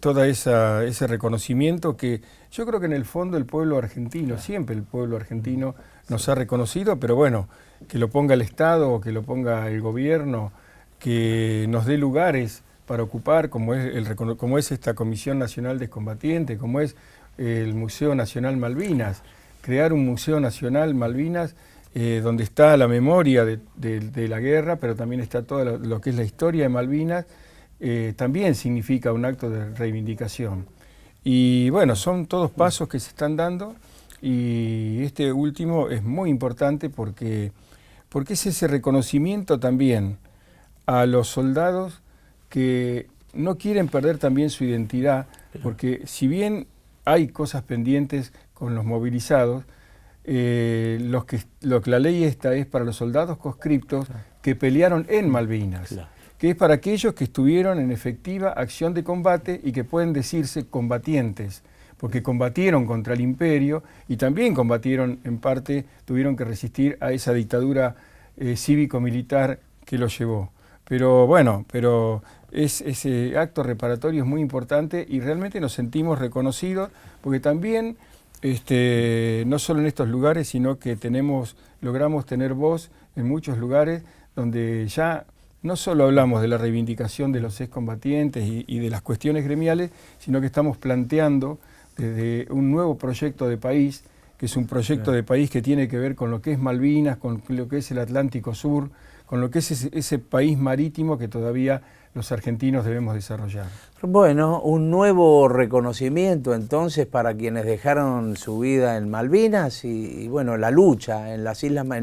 S20: todo ese reconocimiento que yo creo que en el fondo el pueblo argentino, siempre el pueblo argentino nos ha reconocido, pero bueno, que lo ponga el Estado o que lo ponga el gobierno, que nos dé lugares para ocupar, como es esta Comisión Nacional de Excombatientes, como es el Museo Nacional Malvinas, crear un Museo Nacional Malvinas donde está la memoria de la guerra, pero también está todo lo que es la historia de Malvinas, también significa un acto de reivindicación. Y bueno, son todos pasos que se están dando y este último es muy importante porque es ese reconocimiento también a los soldados que no quieren perder también su identidad, porque si bien hay cosas pendientes con los movilizados, lo que la ley esta es para los soldados conscriptos que pelearon en Malvinas, que es para aquellos que estuvieron en efectiva acción de combate y que pueden decirse combatientes, porque combatieron contra el imperio y también combatieron, en parte, tuvieron que resistir a esa dictadura cívico-militar que los llevó. Pero bueno, ese acto reparatorio es muy importante y realmente nos sentimos reconocidos, porque también no solo en estos lugares, sino que logramos tener voz en muchos lugares donde ya no solo hablamos de la reivindicación de los excombatientes y de las cuestiones gremiales, sino que estamos planteando desde un nuevo proyecto de país, que es un proyecto de país que tiene que ver con lo que es Malvinas, con lo que es el Atlántico Sur, con lo que es ese país marítimo que todavía los argentinos debemos desarrollar.
S1: Bueno, un nuevo reconocimiento entonces para quienes dejaron su vida en Malvinas y bueno, la lucha en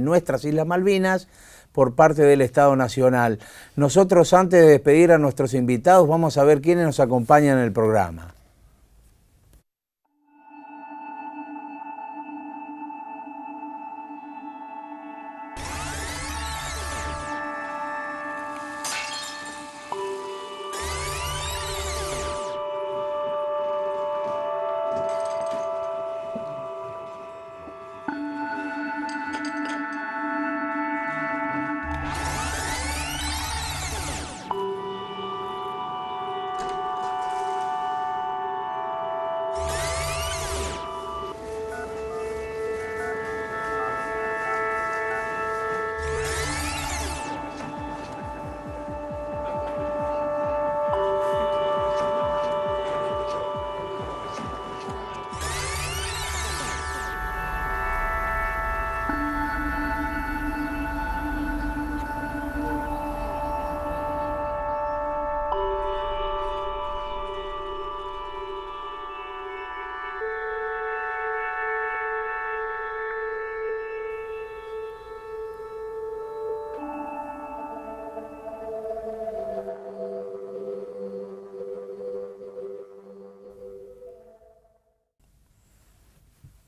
S1: nuestras Islas Malvinas por parte del Estado Nacional. Nosotros, antes de despedir a nuestros invitados, vamos a ver quiénes nos acompañan en el programa.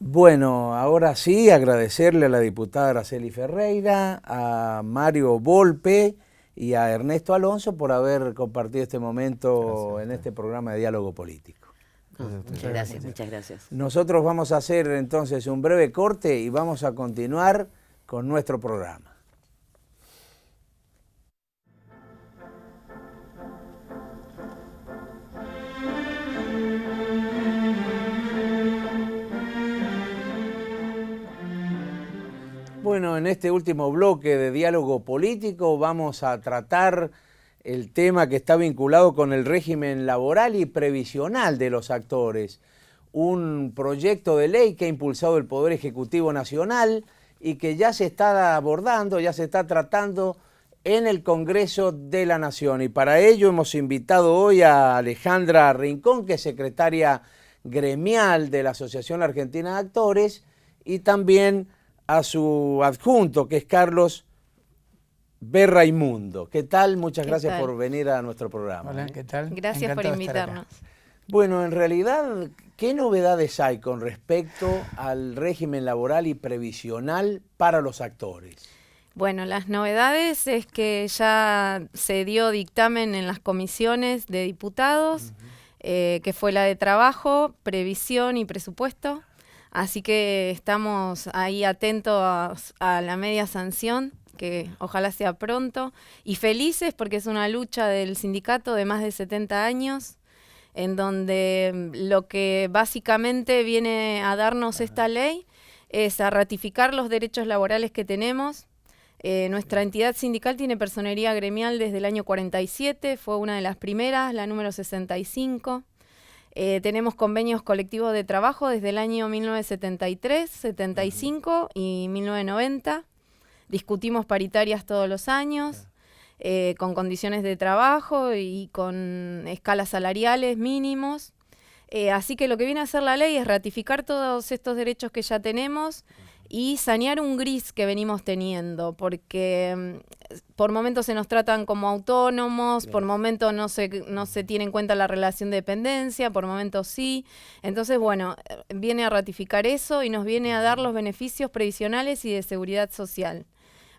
S1: Bueno, ahora sí, agradecerle a la diputada Araceli Ferreira, a Mario Volpe y a Ernesto Alonso por haber compartido este momento en este programa de Diálogo Político.
S16: Muchas gracias, muchas gracias.
S1: Nosotros vamos a hacer entonces un breve corte y vamos a continuar con nuestro programa. Bueno, en este último bloque de Diálogo Político vamos a tratar el tema que está vinculado con el régimen laboral y previsional de los actores. Un proyecto de ley que ha impulsado el Poder Ejecutivo Nacional y que ya se está abordando, ya se está tratando en el Congreso de la Nación. Y para ello hemos invitado hoy a Alejandra Rincón, que es secretaria gremial de la Asociación Argentina de Actores, y también a su adjunto, que es Carlos Berraimundo. ¿Qué tal? Muchas gracias por venir a nuestro programa.
S21: Hola, ¿qué tal?
S17: Gracias por invitarnos.
S1: Bueno, en realidad, ¿qué novedades hay con respecto al régimen laboral y previsional para los actores?
S14: Bueno, las novedades es que ya se dio dictamen en las comisiones de diputados, que fue la de trabajo, previsión y presupuesto. Así que estamos ahí atentos a la media sanción, que ojalá sea pronto, y felices porque es una lucha del sindicato de más de 70 años, en donde lo que básicamente viene a darnos esta ley es a ratificar los derechos laborales que tenemos. Nuestra entidad sindical tiene personería gremial desde el año 47, fue una de las primeras, la número 65. Tenemos convenios colectivos de trabajo desde el año 1973, 75 y 1990. Discutimos paritarias todos los años, con condiciones de trabajo y con escalas salariales mínimos. Así que lo que viene a hacer la ley es ratificar todos estos derechos que ya tenemos y sanear un gris que venimos teniendo, porque por momentos se nos tratan como autónomos, por momentos no se tiene en cuenta la relación de dependencia, por momentos sí. Entonces, bueno, viene a ratificar eso y nos viene a dar los beneficios previsionales y de seguridad social.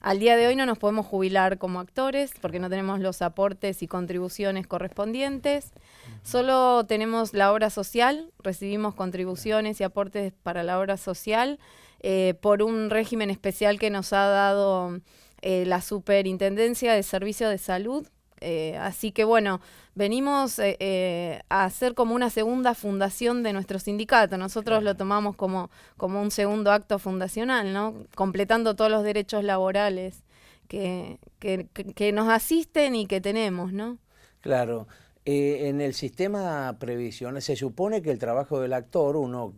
S14: Al día de hoy no nos podemos jubilar como actores porque no tenemos los aportes y contribuciones correspondientes. Solo tenemos la obra social, recibimos contribuciones y aportes para la obra social por un régimen especial que nos ha dado la Superintendencia de Servicios de Salud. Así que bueno, venimos a hacer como una segunda fundación de nuestro sindicato. Nosotros lo tomamos como un segundo acto fundacional, ¿no? Completando todos los derechos laborales que nos asisten y que tenemos, ¿no?
S1: Claro. En el sistema previsional se supone que el trabajo del actor, uno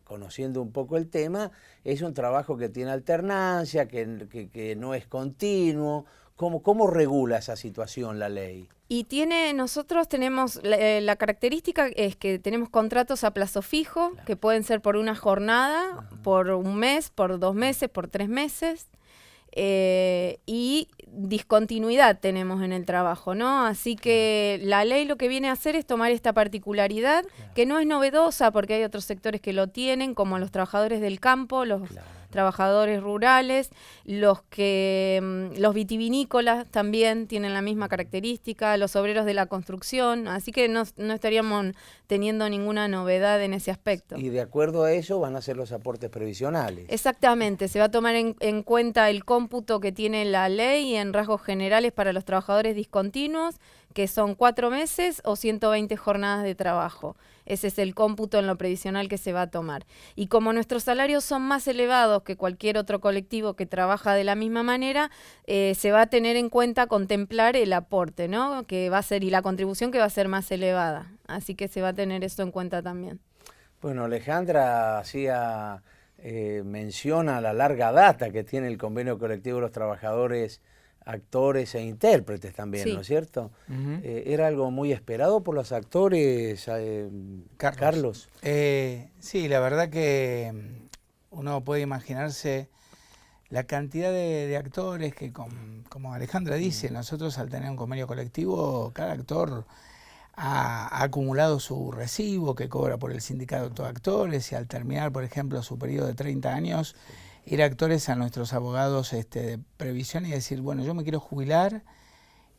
S1: conociendo un poco el tema, es un trabajo que tiene alternancia, que no es continuo. ¿Cómo regula esa situación la ley?
S14: Y nosotros tenemos, la característica es que tenemos contratos a plazo fijo, que pueden ser por una jornada, por un mes, por 2 meses, por 3 meses, y discontinuidad tenemos en el trabajo, ¿no? Así que la ley lo que viene a hacer es tomar esta particularidad, que no es novedosa porque hay otros sectores que lo tienen, como los trabajadores del campo, los trabajadores rurales, los vitivinícolas también tienen la misma característica, los obreros de la construcción, así que no estaríamos teniendo ninguna novedad en ese aspecto.
S1: Y de acuerdo a eso van a ser los aportes previsionales.
S14: Exactamente, se va a tomar en cuenta el cómputo que tiene la ley en rasgos generales para los trabajadores discontinuos, que son 4 meses o 120 jornadas de trabajo. Ese es el cómputo en lo previsional que se va a tomar. Y como nuestros salarios son más elevados que cualquier otro colectivo que trabaja de la misma manera, se va a tener en cuenta contemplar el aporte, ¿no? Que va a ser, y la contribución que va a ser más elevada. Así que se va a tener eso en cuenta también.
S1: Bueno, Alejandra hacía mención a la larga data que tiene el convenio colectivo de los trabajadores, actores e intérpretes también, sí, ¿no es cierto? ¿Era algo muy esperado por los actores, Carlos?
S21: Sí, la verdad que uno puede imaginarse la cantidad de actores que, como Alejandra dice, nosotros al tener un convenio colectivo, cada actor ha acumulado su recibo que cobra por el sindicato de actores y al terminar, por ejemplo, su periodo de 30 años, ir a actores a nuestros abogados de previsión y decir, bueno, yo me quiero jubilar,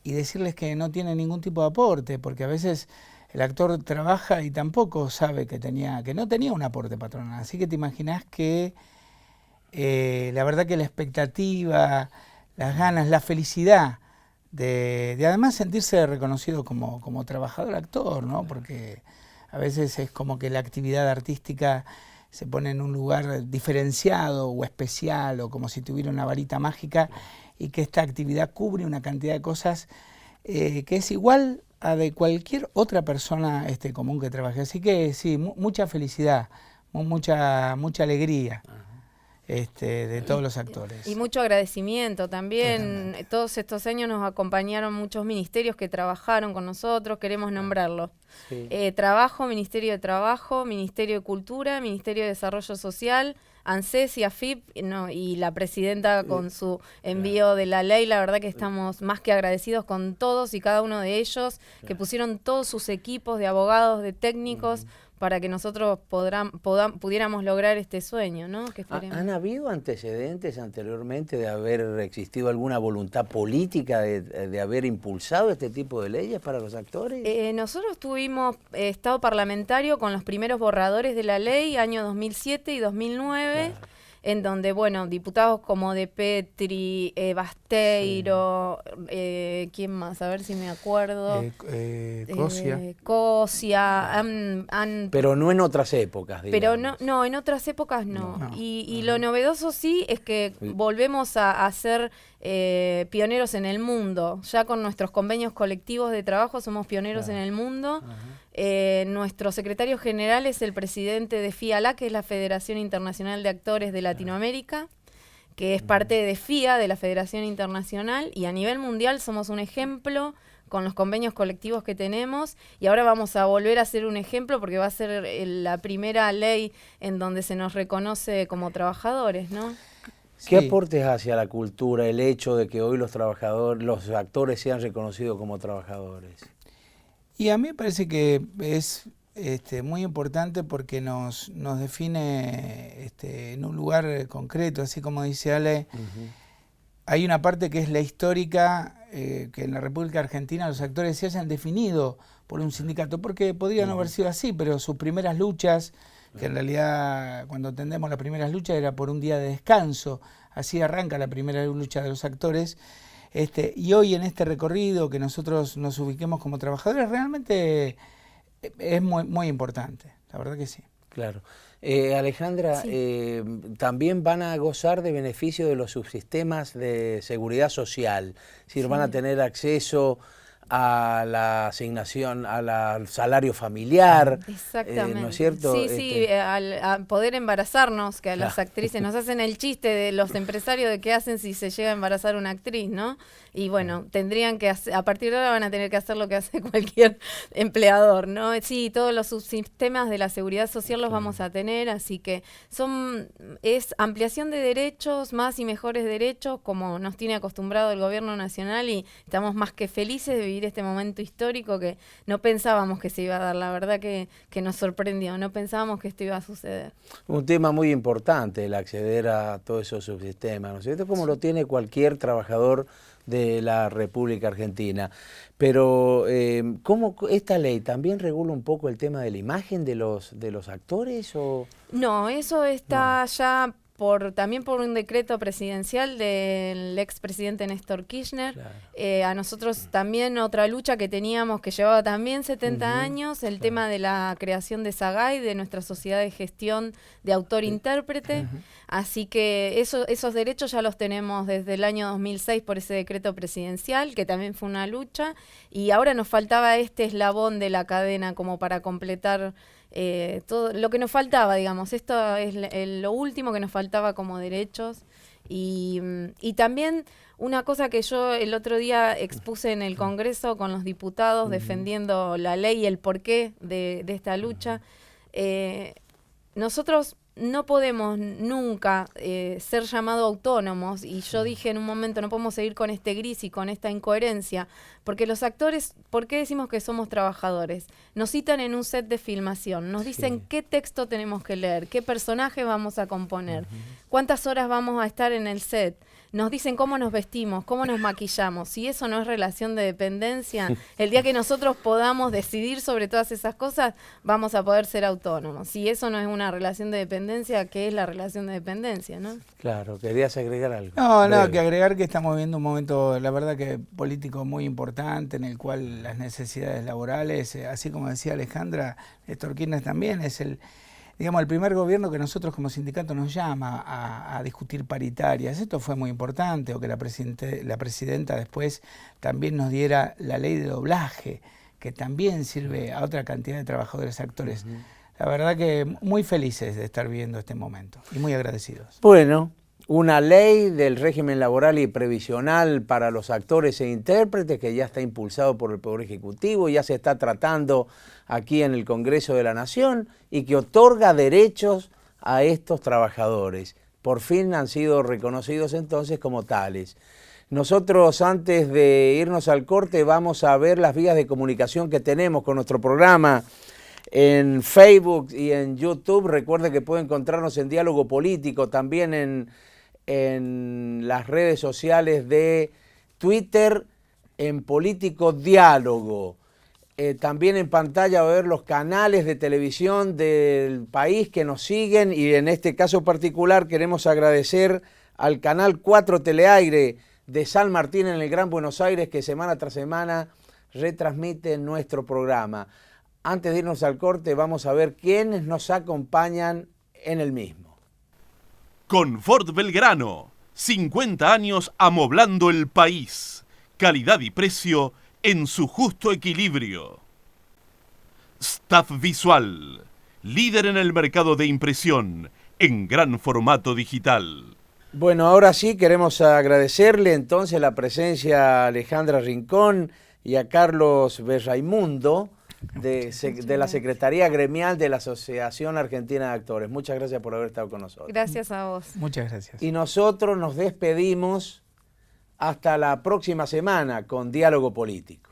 S21: y decirles que no tiene ningún tipo de aporte, porque a veces el actor trabaja y tampoco sabe que no tenía un aporte patronal. Así que te imaginás que la verdad que la expectativa, las ganas, la felicidad de además sentirse reconocido como trabajador actor, ¿no? Porque a veces es como que la actividad artística se pone en un lugar diferenciado o especial o como si tuviera una varita mágica y que esta actividad cubre una cantidad de cosas que es igual a de cualquier otra persona común que trabaje. Así que sí, mucha felicidad, mucha alegría. De todos los actores.
S14: Y mucho agradecimiento también. Totalmente. Todos estos años nos acompañaron muchos ministerios que trabajaron con nosotros, queremos nombrarlos. Sí. Ministerio de Trabajo, Ministerio de Cultura, Ministerio de Desarrollo Social, ANSES y AFIP, y la presidenta con su envío de la ley. La verdad que estamos más que agradecidos con todos y cada uno de ellos, que pusieron todos sus equipos de abogados, de técnicos, para que nosotros pudiéramos lograr este sueño, ¿no? Que esperemos.
S1: ¿Han habido antecedentes anteriormente de haber existido alguna voluntad política de haber impulsado este tipo de leyes para los actores?
S14: Nosotros tuvimos estado parlamentario con los primeros borradores de la ley, año 2007 y 2009. Claro. En donde, bueno, diputados como De Petri, Basteiro, ¿quién más? A ver si me acuerdo. Cosia.
S1: Pero no en otras épocas, digamos.
S14: Pero no, en otras épocas no. Y lo novedoso sí es que volvemos a ser pioneros en el mundo. Ya con nuestros convenios colectivos de trabajo somos pioneros en el mundo. Nuestro secretario general es el presidente de FIALA, que es la Federación Internacional de Actores de Latinoamérica, que es parte de FIA, de la Federación Internacional, y a nivel mundial somos un ejemplo con los convenios colectivos que tenemos, y ahora vamos a volver a ser un ejemplo porque va a ser la primera ley en donde se nos reconoce como trabajadores, ¿no?
S1: ¿Qué aportes hacia la cultura el hecho de que hoy los actores sean reconocidos como trabajadores?
S21: Y a mí me parece que es muy importante porque nos define en un lugar concreto, así como dice Ale. Hay una parte que es la histórica, que en la República Argentina los actores se hayan definido por un sindicato, porque podría no haber sido así, pero sus primeras luchas, que en realidad cuando entendemos las primeras luchas era por un día de descanso, así arranca la primera lucha de los actores. Y hoy en este recorrido que nosotros nos ubiquemos como trabajadores realmente es muy importante, la verdad que sí.
S1: Claro. Alejandra, sí. También van a gozar de beneficio de los subsistemas de seguridad social, es decir, van a tener acceso a la asignación, al salario familiar.
S14: Exactamente.
S1: ¿No es cierto?
S14: Sí, a poder embarazarnos, que a las actrices nos hacen el chiste de los empresarios de qué hacen si se llega a embarazar una actriz, ¿no? Y bueno, tendrían que hacer, a partir de ahora van a tener que hacer lo que hace cualquier empleador, ¿no? Sí, todos los subsistemas de la seguridad social los vamos a tener, así que es ampliación de derechos, más y mejores derechos, como nos tiene acostumbrado el gobierno nacional, y estamos más que felices de vivir este momento histórico que no pensábamos que se iba a dar, la verdad que nos sorprendió, no pensábamos que esto iba a suceder.
S1: Un tema muy importante el acceder a todos esos subsistemas, ¿no es cierto? Como lo tiene cualquier trabajador de la República Argentina. Pero, ¿cómo esta ley también regula un poco el tema de la imagen de los actores? ¿O?
S14: No, eso está ya también por un decreto presidencial del expresidente Néstor Kirchner. Claro. A nosotros también otra lucha que teníamos, que llevaba también 70 años, el tema de la creación de SAGAI, de nuestra sociedad de gestión de autor-intérprete. Así que esos derechos ya los tenemos desde el año 2006 por ese decreto presidencial, que también fue una lucha, y ahora nos faltaba este eslabón de la cadena como para completar todo lo que nos faltaba, digamos. Esto es lo último que nos faltaba como derechos. Y también una cosa que yo el otro día expuse en el Congreso con los diputados defendiendo la ley y el porqué de esta lucha. Nosotros no podemos nunca ser llamados autónomos, y yo dije en un momento, no podemos seguir con este gris y con esta incoherencia, porque los actores, ¿por qué decimos que somos trabajadores? Nos citan en un set de filmación, nos dicen qué texto tenemos que leer, qué personaje vamos a componer, cuántas horas vamos a estar en el set, nos dicen cómo nos vestimos, cómo nos maquillamos. Si eso no es relación de dependencia, el día que nosotros podamos decidir sobre todas esas cosas, vamos a poder ser autónomos. Si eso no es una relación de dependencia, ¿qué es la relación de dependencia, no?
S1: Claro, ¿querías agregar algo?
S21: No, que agregar que estamos viviendo un momento, la verdad que político muy importante, en el cual las necesidades laborales, así como decía Alejandra, Néstor Kirchner también es digamos, el primer gobierno que nosotros como sindicato nos llama a discutir paritarias. Esto fue muy importante, o que la presidenta después también nos diera la ley de doblaje, que también sirve a otra cantidad de trabajadores actores. La verdad que muy felices de estar viviendo este momento y muy agradecidos.
S1: Bueno, una ley del régimen laboral y previsional para los actores e intérpretes que ya está impulsado por el Poder Ejecutivo, ya se está tratando aquí en el Congreso de la Nación y que otorga derechos a estos trabajadores. Por fin han sido reconocidos entonces como tales. Nosotros, antes de irnos al corte, vamos a ver las vías de comunicación que tenemos con nuestro programa en Facebook y en YouTube. Recuerde que puede encontrarnos en Diálogo Político, también en las redes sociales de Twitter, en Político Diálogo. También en pantalla va a ver los canales de televisión del país que nos siguen, y en este caso particular queremos agradecer al Canal 4 Teleaire de San Martín en el Gran Buenos Aires, que semana tras semana retransmite nuestro programa. Antes de irnos al corte, vamos a ver quiénes nos acompañan en el mismo.
S3: Confort Belgrano, 50 años amoblando el país. Calidad y precio en su justo equilibrio. Staff Visual, líder en el mercado de impresión en gran formato digital.
S1: Bueno, ahora sí queremos agradecerle entonces la presencia a Alejandra Rincón y a Carlos Berraimundo de la Secretaría Gremial de la Asociación Argentina de Actores. Muchas gracias por haber estado con nosotros.
S14: Gracias a vos.
S21: Muchas gracias.
S1: Y nosotros nos despedimos hasta la próxima semana con Diálogo Político.